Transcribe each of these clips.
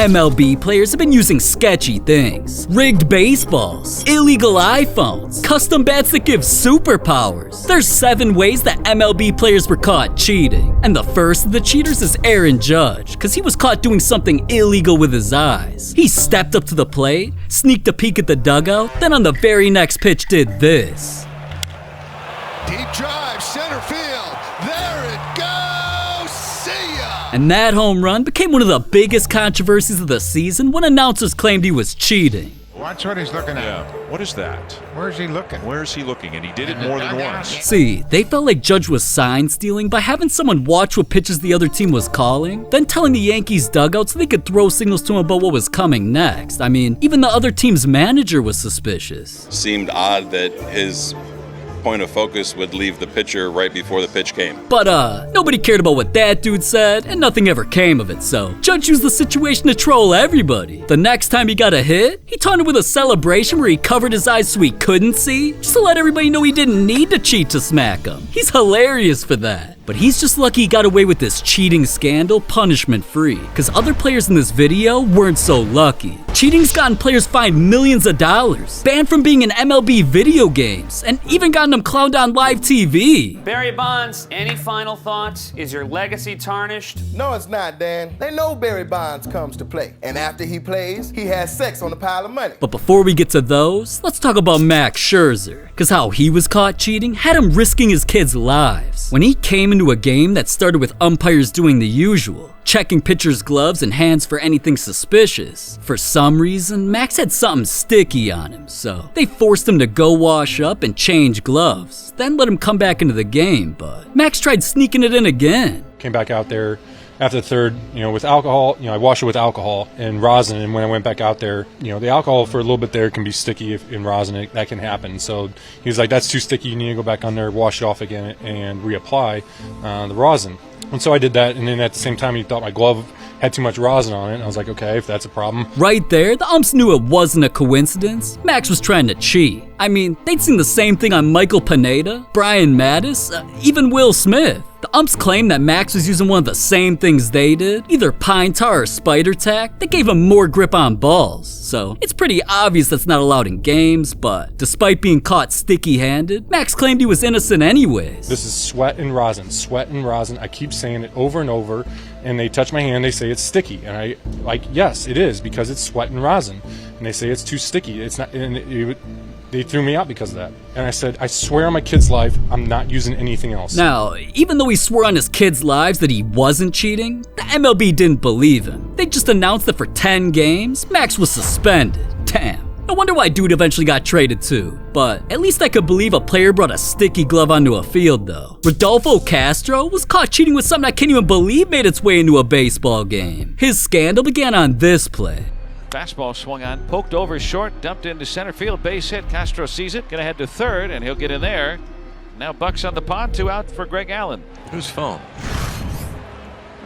MLB players have been using sketchy things. Rigged baseballs, illegal iPhones, custom bats that give superpowers. There's 7 ways that MLB players were caught cheating. And the first of the cheaters is Aaron Judge, because he was caught doing something illegal with his eyes. He stepped up to the plate, sneaked a peek at the dugout, then on the very next pitch did this. Deep drive, center field. There it goes. See ya! And that home run became one of the biggest controversies of the season when announcers claimed he was cheating. Watch what he's looking at. Yeah, what is that? Where's he looking? Where's he looking? And he did it more than once. See, they felt like Judge was sign stealing by having someone watch what pitches the other team was calling, then telling the Yankees dugout so they could throw signals to him about what was coming next. I mean, even the other team's manager was suspicious. Seemed odd that his point of focus would leave the pitcher right before the pitch came. But nobody cared about what that dude said, and nothing ever came of it, so Judge used the situation to troll everybody. The next time he got a hit, he taunted with a celebration where he covered his eyes so he couldn't see, just to let everybody know he didn't need to cheat to smack him. He's hilarious for that. But he's just lucky he got away with this cheating scandal punishment-free, because other players in this video weren't so lucky. Cheating's gotten players fined millions of dollars, banned from being in MLB video games, and even gotten them clowned on live TV. Barry Bonds, any final thoughts? Is your legacy tarnished? No, it's not, Dan. They know Barry Bonds comes to play, and after he plays, he has sex on a pile of money. But before we get to those, let's talk about Max Scherzer, because how he was caught cheating had him risking his kids' lives. When he came into a game that started with umpires doing the usual, checking pitchers' gloves and hands for anything suspicious. For some reason, Max had something sticky on him, so they forced him to go wash up and change gloves, then let him come back into the game, but Max tried sneaking it in again. Came back out there after the third, with alcohol, I washed it with alcohol and rosin, and when I went back out there, the alcohol for a little bit there can be sticky in rosin, that can happen. So he was like, that's too sticky, you need to go back on there, wash it off again, and reapply the rosin. And so I did that, and then at the same time he thought my glove had too much rosin on it, and I was like, okay, if that's a problem. Right there, the umps knew it wasn't a coincidence. Max was trying to cheat. I mean, they'd seen the same thing on Michael Pineda, Brian Mattis, even Will Smith. The umps claimed that Max was using one of the same things they did, either pine tar or spider tack, that gave him more grip on balls. So it's pretty obvious that's not allowed in games, but despite being caught sticky-handed, Max claimed he was innocent anyways. This is sweat and rosin, I keep saying it over and over, and they touch my hand, they say it's sticky, and I like, yes, it is, because it's sweat and rosin, and they say it's too sticky, it's not, and they threw me out because of that. And I said, I swear on my kid's life, I'm not using anything else. Now, even though he swore on his kids' lives that he wasn't cheating, the MLB didn't believe him. They just announced that for 10 games, Max was suspended. Damn. No wonder why dude eventually got traded too. But at least I could believe a player brought a sticky glove onto a field though. Rodolfo Castro was caught cheating with something I can't even believe made its way into a baseball game. His scandal began on this play. Fastball swung on, poked over short, dumped into center field, base hit. Castro sees it, gonna head to third, and he'll get in there. Now Buck's on the pond, 2 out for Greg Allen. Whose phone?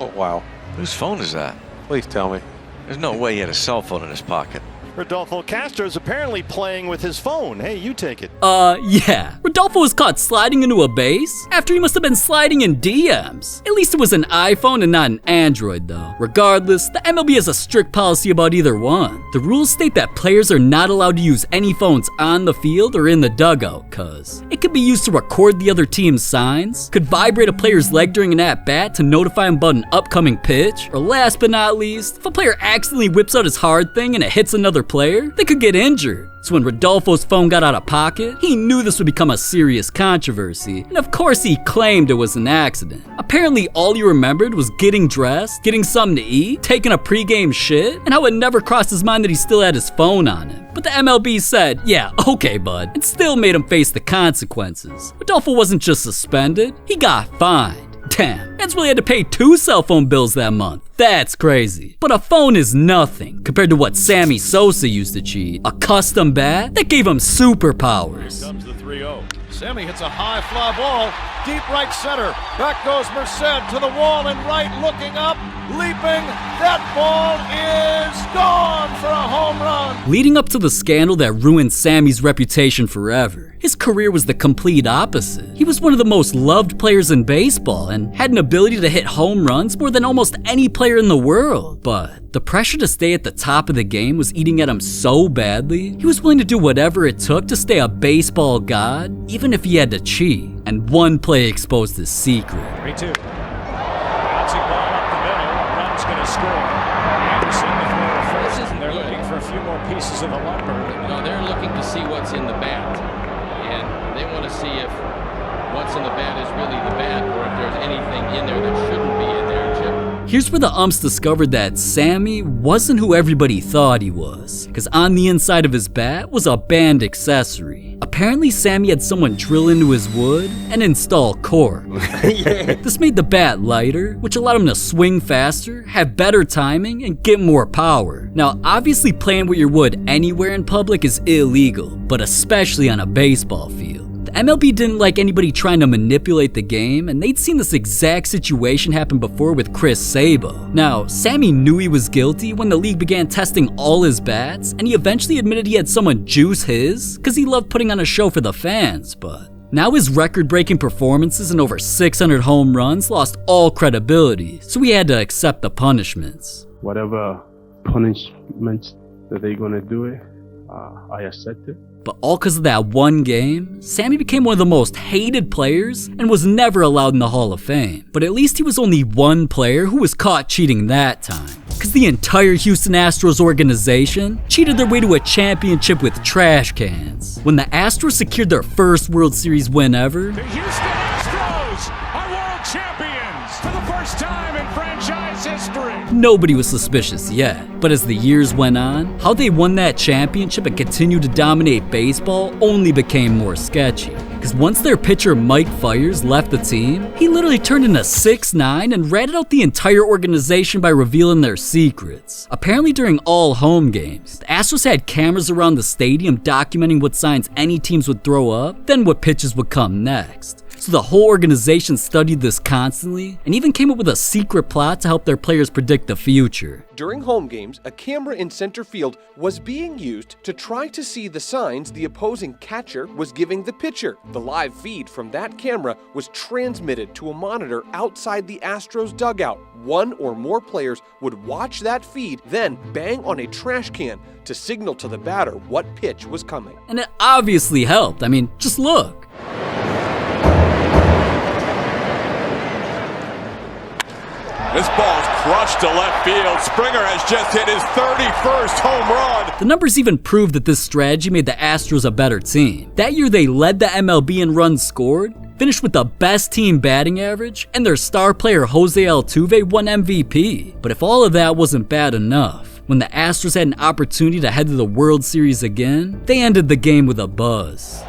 Oh, wow. Whose phone is that? Please tell me. There's no way he had a cell phone in his pocket. Rodolfo Castro is apparently playing with his phone. Hey, you take it. Yeah. Rodolfo was caught sliding into a base after he must have been sliding in DMs. At least it was an iPhone and not an Android though. Regardless, the MLB has a strict policy about either one. The rules state that players are not allowed to use any phones on the field or in the dugout, cause it could be used to record the other team's signs, could vibrate a player's leg during an at-bat to notify him about an upcoming pitch, or last but not least, if a player accidentally whips out his hard thing and it hits another player, they could get injured. So when Rodolfo's phone got out of pocket, he knew this would become a serious controversy, and of course he claimed it was an accident. Apparently all he remembered was getting dressed, getting something to eat, taking a pregame shit, and how it never crossed his mind that he still had his phone on him. But the MLB said, yeah, okay bud, and still made him face the consequences. Rodolfo wasn't just suspended, he got fined. Damn, that's really had to pay 2 cell phone bills that month. That's crazy. But a phone is nothing compared to what Sammy Sosa used to cheat. A custom bat that gave him superpowers. Here comes the 3-0. Sammy hits a high fly ball, deep right center. Back goes Merced to the wall and right, looking up, leaping. That ball is gone for a home run. Leading up to the scandal that ruined Sammy's reputation forever, his career was the complete opposite. He was one of the most loved players in baseball and had an ability to hit home runs more than almost any player in the world. But the pressure to stay at the top of the game was eating at him so badly, he was willing to do whatever it took to stay a baseball god, even if he had to cheat. And one play exposed his secret. 3-2. Bouncing ball up the middle. Run's going to score. Anderson to throw to first. They're looking for a few more pieces of the lumber. No, they're looking to see what's in the bat. And they want to see if what's in the bat is really the bat or if there's anything in there that shouldn't be in there, Chip. Here's where the umps discovered that Sammy wasn't who everybody thought he was, because on the inside of his bat was a band accessory. Apparently Sammy had someone drill into his wood and install cork. This made the bat lighter, which allowed him to swing faster, have better timing, and get more power. Now obviously playing with your wood anywhere in public is illegal, but especially on a baseball field. The MLB didn't like anybody trying to manipulate the game, and they'd seen this exact situation happen before with Chris Sabo. Now, Sammy knew he was guilty when the league began testing all his bats, and he eventually admitted he had someone juice his, because he loved putting on a show for the fans, but now his record-breaking performances and over 600 home runs lost all credibility, so he had to accept the punishments. Whatever punishments that they're gonna do it, I accept it. But all because of that one game, Sammy became one of the most hated players and was never allowed in the Hall of Fame. But at least he was only one player who was caught cheating that time. Because the entire Houston Astros organization cheated their way to a championship with trash cans. When the Astros secured their first World Series win ever, The Houston Astros are world champions for the first time in franchise history. nobody was suspicious yet. But as the years went on, how they won that championship and continued to dominate baseball only became more sketchy. Because once their pitcher Mike Fiers left the team, he literally turned into 6'9" and ratted out the entire organization by revealing their secrets. Apparently during all home games, the Astros had cameras around the stadium documenting what signs any teams would throw up, then what pitches would come next. So the whole organization studied this constantly and even came up with a secret plot to help their players predict the future. During home games, a camera in center field was being used to try to see the signs the opposing catcher was giving the pitcher. The live feed from that camera was transmitted to a monitor outside the Astros dugout. One or more players would watch that feed, then bang on a trash can to signal to the batter what pitch was coming. And it obviously helped. I mean, just look. This ball's crushed to left field. Springer has just hit his 31st home run. The numbers even prove that this strategy made the Astros a better team. That year they led the MLB in runs scored, finished with the best team batting average, and their star player Jose Altuve won MVP. But if all of that wasn't bad enough, when the Astros had an opportunity to head to the World Series again, they ended the game with a buzz.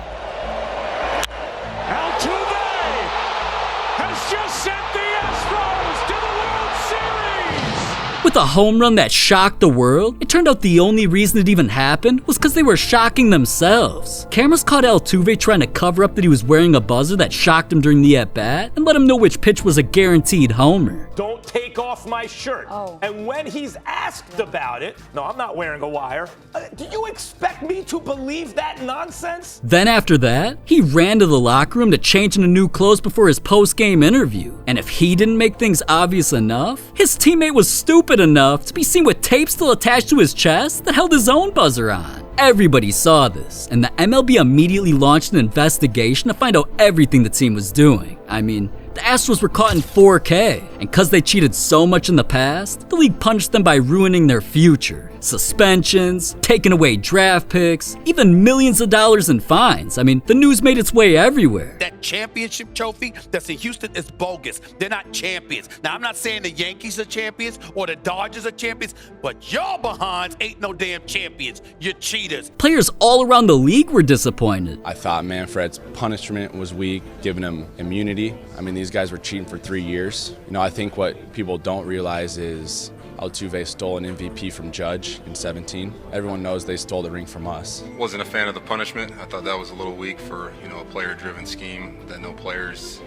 With a home run that shocked the world, it turned out the only reason it even happened was because they were shocking themselves. Cameras caught Altuve trying to cover up that he was wearing a buzzer that shocked him during the at-bat and let him know which pitch was a guaranteed homer. Don't take off my shirt. And when he's asked about it, no, I'm not wearing a wire. Do you expect me to believe that nonsense? Then after that, he ran to the locker room to change into new clothes before his post-game interview. And if he didn't make things obvious enough, his teammate was stupid enough to be seen with tape still attached to his chest that held his own buzzer on. Everybody saw this, and the MLB immediately launched an investigation to find out everything the team was doing. I mean, the Astros were caught in 4K, and because they cheated so much in the past, the league punished them by ruining their future. Suspensions, taking away draft picks, even millions of dollars in fines. I mean, the news made its way everywhere. That championship trophy that's in Houston is bogus. They're not champions. Now, I'm not saying the Yankees are champions or the Dodgers are champions, but y'all behinds ain't no damn champions. You're cheaters. Players all around the league were disappointed. I thought Manfred's punishment was weak, giving him immunity. I mean, these guys were cheating for 3 years. You know, I think what people don't realize is Altuve stole an MVP from Judge in 17. Everyone knows they stole the ring from us. Wasn't a fan of the punishment. I thought that was a little weak for, a player-driven scheme, that no players,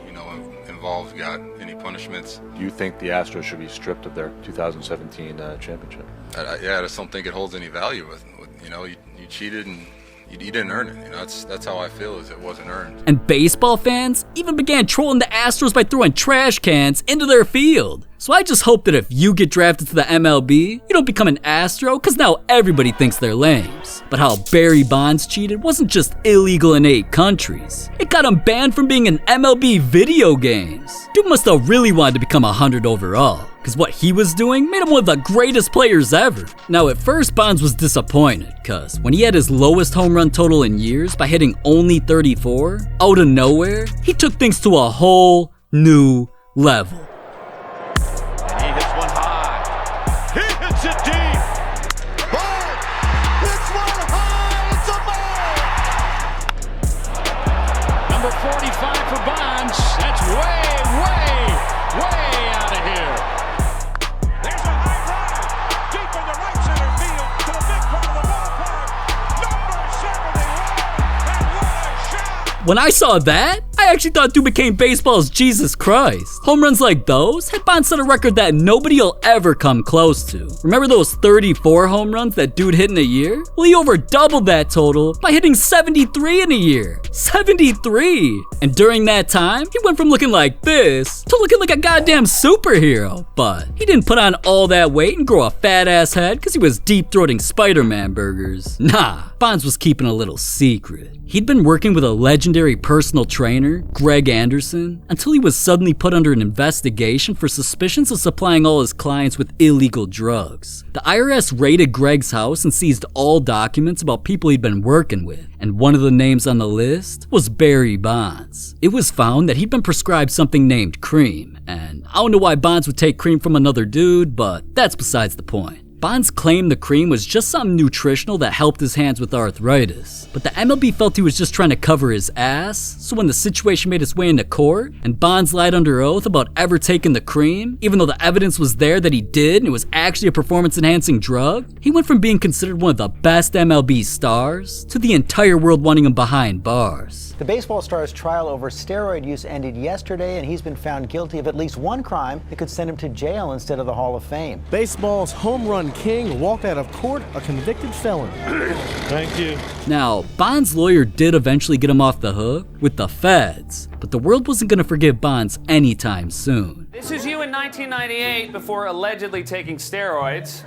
involved got any punishments. Do you think the Astros should be stripped of their 2017 championship? I just don't think it holds any value with you know, you cheated and you didn't earn it. You know, that's how I feel, is it wasn't earned. And baseball fans even began trolling the Astros by throwing trash cans into their field. So I just hope that if you get drafted to the MLB, you don't become an Astro, because now everybody thinks they're lames. But how Barry Bonds cheated wasn't just illegal in 8 countries. It got him banned from being in MLB video games. Dude must have really wanted to become 100 overall, because what he was doing made him one of the greatest players ever. Now at first Bonds was disappointed, because when he had his lowest home run total in years by hitting only 34, out of nowhere, he took things to a whole new level. He hits one high. He hits it deep. Ball hits one high. It's a ball. Number 45 for Bonds. That's way out of here. There's a high drive. Deep in the right center field to the big part of the ballpark. Number 71. And what a shot. When I saw that, I actually thought dude became baseball's Jesus Christ. Home runs like those had Bonds set a record that nobody will ever come close to. Remember those 34 home runs that dude hit in a year? Well, he over doubled that total by hitting 73 in a year. 73! And during that time, he went from looking like this to looking like a goddamn superhero. But he didn't put on all that weight and grow a fat ass head because he was deep-throating Spider-Man burgers. Nah, Bonds was keeping a little secret. He'd been working with a legendary personal trainer, Greg Anderson, until he was suddenly put under an investigation for suspicions of supplying all his clients with illegal drugs. The IRS raided Greg's house and seized all documents about people he'd been working with, and one of the names on the list was Barry Bonds. It was found that he'd been prescribed something named cream, and I don't know why Bonds would take cream from another dude, but that's besides the point. Bonds claimed the cream was just something nutritional that helped his hands with arthritis. But the MLB felt he was just trying to cover his ass, so when the situation made its way into court, and Bonds lied under oath about ever taking the cream, even though the evidence was there that he did and it was actually a performance-enhancing drug, he went from being considered one of the best MLB stars to the entire world wanting him behind bars. The baseball star's trial over steroid use ended yesterday, and he's been found guilty of at least one crime that could send him to jail instead of the Hall of Fame. Baseball's home run king walked out of court a convicted felon. Thank you. Now, Bonds' lawyer did eventually get him off the hook with the feds, but the world wasn't going to forgive Bonds anytime soon. This is you in 1998 before allegedly taking steroids.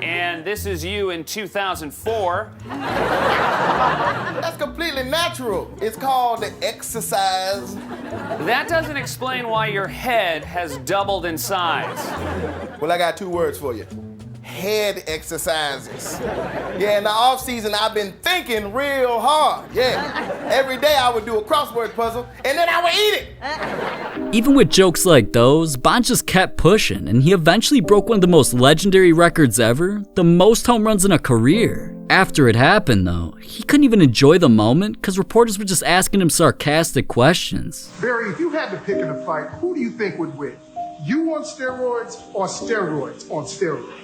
And this is you in 2004. That's completely natural. It's called the exercise. That doesn't explain why your head has doubled in size. Well, I got 2 words for you. Head exercises. Yeah, in the off season, I've been thinking real hard. Yeah, every day I would do a crossword puzzle and then I would eat it. Even with jokes like those, Bonds just kept pushing, and he eventually broke one of the most legendary records ever, the most home runs in a career. After it happened though, he couldn't even enjoy the moment because reporters were just asking him sarcastic questions. Barry, if you had to pick in a fight, who do you think would win? You on steroids or steroids on steroids?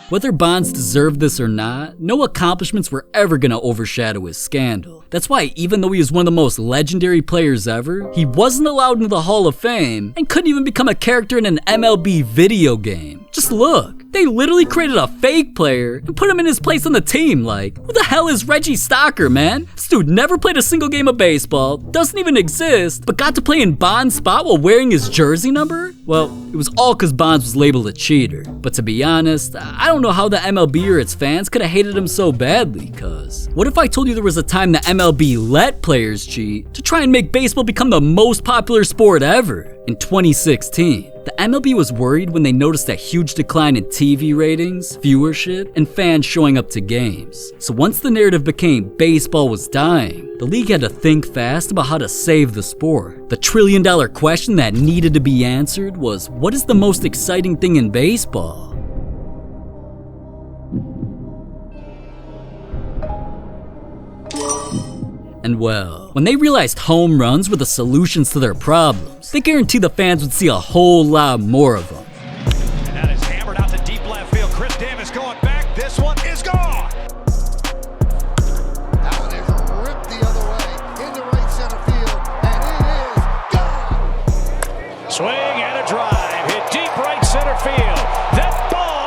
Whether Bonds deserved this or not, no accomplishments were ever gonna overshadow his scandal. That's why even though he was one of the most legendary players ever, he wasn't allowed into the Hall of Fame and couldn't even become a character in an MLB video game. Just look, they literally created a fake player and put him in his place on the team. Like, who the hell is Reggie Stocker, man? This dude never played a single game of baseball, doesn't even exist, but got to play in Bonds' spot while wearing his jersey number? Well, it was all because Bonds was labeled a cheater. But to be honest, I don't know how the MLB or its fans could have hated him so badly, cause what if I told you there was a time the MLB let players cheat to try and make baseball become the most popular sport ever? In 2016, the MLB was worried when they noticed a huge decline in TV ratings, viewership, and fans showing up to games. So once the narrative became baseball was dying, the league had to think fast about how to save the sport. The trillion-dollar question that needed to be answered was, what is the most exciting thing in baseball? And well, when they realized home runs were the solutions to their problems, they guaranteed the fans would see a whole lot more of them. And that is hammered out to deep left field. Chris Davis going back. This one is gone. That one is ripped the other way into right center field, and it is gone. Swing and a drive. Hit deep right center field. That ball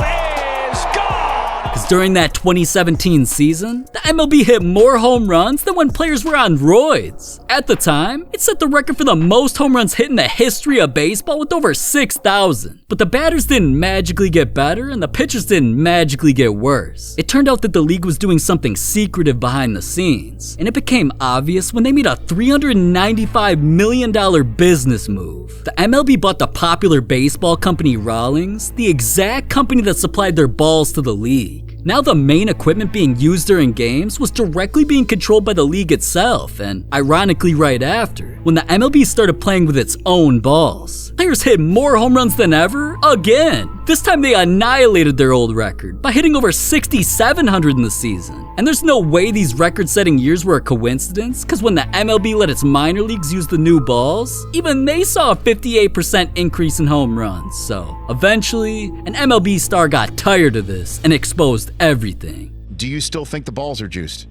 is gone. During that 2017 season, the MLB hit more home runs than when players were on roids. At the time, it set the record for the most home runs hit in the history of baseball with over 6,000. But the batters didn't magically get better and the pitchers didn't magically get worse. It turned out that the league was doing something secretive behind the scenes, and it became obvious when they made a $395 million business move. The MLB bought the popular baseball company Rawlings, the exact company that supplied their balls to the league. Now the main equipment being used during games was directly being controlled by the league itself, and ironically right after, when the MLB started playing with its own balls, players hit more home runs than ever again. This time they annihilated their old record by hitting over 6,700 in the season. And there's no way these record-setting years were a coincidence, because when the MLB let its minor leagues use the new balls, even they saw a 58% increase in home runs. So eventually, an MLB star got tired of this and exposed everything. Do you still think the balls are juiced,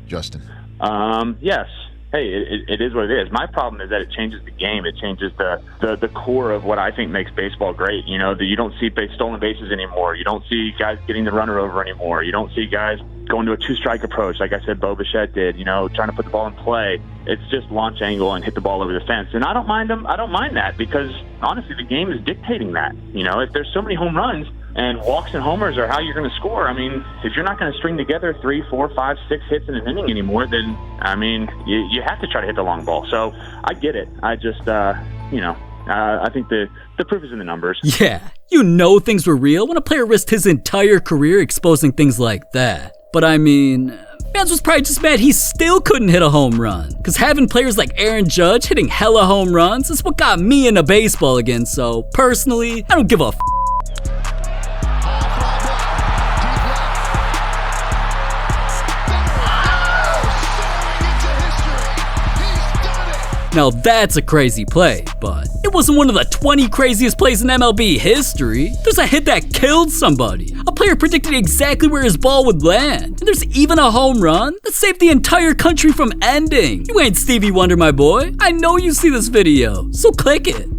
Justin? Yes. Hey, it is what it is. My problem is that it changes the game. It changes the core of what I think makes baseball great. You know, that you don't see stolen bases anymore. You don't see guys getting the runner over anymore. You don't see guys going to a two-strike approach, like I said Bo Bichette did, you know, trying to put the ball in play. It's just launch angle and hit the ball over the fence. And I don't mind them. I don't mind that because, honestly, the game is dictating that. You know, if there's so many home runs and walks and homers are how you're going to score, I mean, if you're not going to string together 3, 4, 5, 6 hits in an inning anymore, then, I mean, you have to try to hit the long ball. So I get it. I just, I think the proof is in the numbers. Yeah, you know things were real when a player risked his entire career exposing things like that. But I mean, fans was probably just mad he still couldn't hit a home run. Cause having players like Aaron Judge hitting hella home runs is what got me into baseball again, so personally, I don't give a f. Now that's a crazy play, but it wasn't one of the 20 craziest plays in MLB history. There's a hit that killed somebody. A player predicted exactly where his ball would land. And there's even a home run that saved the entire country from ending. You ain't Stevie Wonder, my boy. I know you see this video, so click it.